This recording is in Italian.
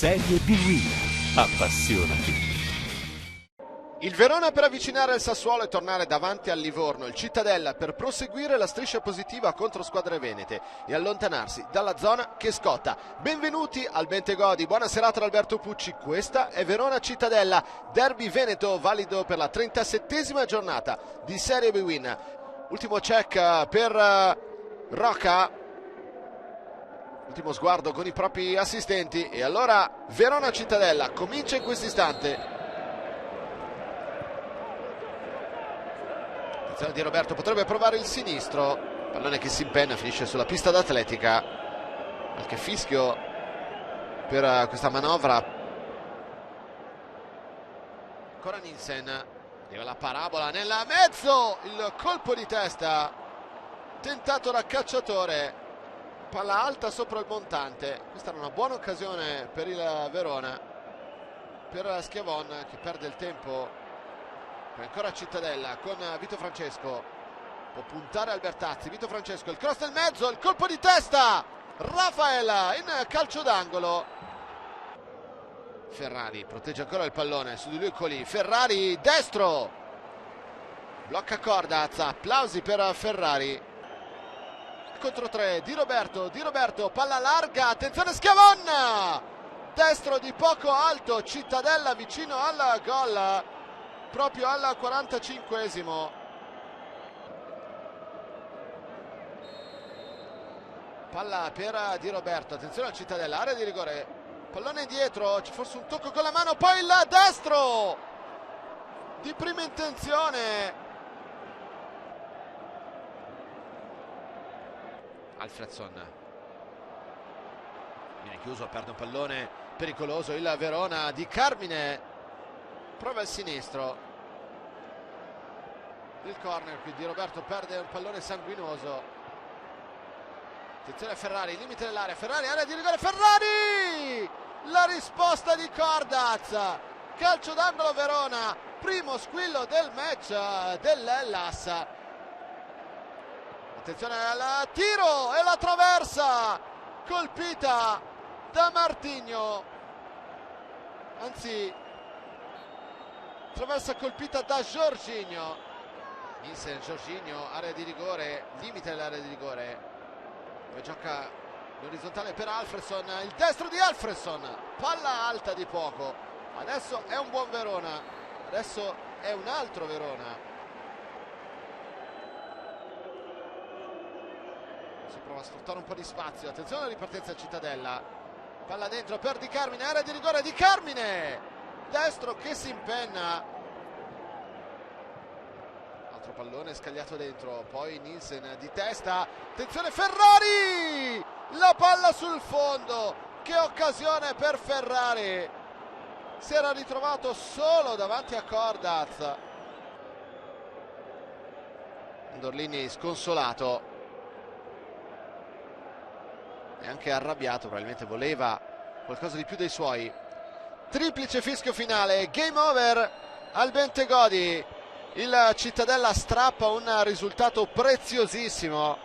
Serie B-Win. Appassionati. Il Verona per avvicinare il Sassuolo e tornare davanti al Livorno, il Cittadella per proseguire la striscia positiva contro squadre venete e allontanarsi dalla zona che scotta. Benvenuti al Bentegodi, buona serata da Alberto Pucci, questa è Verona Cittadella, derby veneto valido per la 37esima giornata di Serie B-Win. Ultimo check per Rocca, ultimo sguardo con i propri assistenti e allora Verona Cittadella comincia in questo istante. Di Roberto potrebbe provare il sinistro, pallone che si impenna, finisce sulla pista d'atletica, qualche fischio per questa manovra. Ancora Nielsen, arriva la parabola nella mezzo, il colpo di testa tentato da Cacciatore, palla alta sopra il montante. Questa era una buona occasione per il Verona, per Schiavon che perde il tempo. Ancora Cittadella con Vito Francesco, può puntare Albertazzi, Vito Francesco, il cross nel mezzo, il colpo di testa, Rafaela in calcio d'angolo. Ferrari protegge ancora il pallone, su di lui Colì, Ferrari destro, blocca Cordaz, applausi per Ferrari. Contro tre, Di Roberto, palla larga, attenzione Schiavon, destro di poco alto, Cittadella vicino al gol. Proprio al 45esimo. Palla per Di Roberto, attenzione al Cittadella, area di rigore, pallone dietro, c'è forse un tocco con la mano, poi il destro di prima intenzione. Alfredson viene chiuso, perde un pallone pericoloso il Verona. Di Carmine prova il sinistro, il corner qui, Di Roberto perde un pallone sanguinoso. Attenzione a Ferrari, limite dell'area, Ferrari, area di rigore, Ferrari! La risposta di Cordaz, calcio d'angolo Verona, primo squillo del match dell'Hellas. Attenzione al tiro e la traversa colpita da Martigno, anzi traversa colpita da Jorginho. Nielsen, Jorginho, area di rigore, limite dell'area di rigore, poi gioca l'orizzontale per Alfredson, il destro di Alfredson, palla alta di poco. Adesso è un buon Verona, adesso è un altro Verona. Si prova a sfruttare un po' di spazio, attenzione alla ripartenza Cittadella, palla dentro per Di Carmine, area di rigore, Di Carmine destro che si impenna, altro pallone scagliato dentro, poi Nielsen di testa, attenzione Ferrari, la palla sul fondo, che occasione per Ferrari, si era ritrovato solo davanti a Cordaz. Dorlini sconsolato e anche arrabbiato, probabilmente voleva qualcosa di più dei suoi. Triplice fischio finale, game over al Bentegodi, il Cittadella strappa un risultato preziosissimo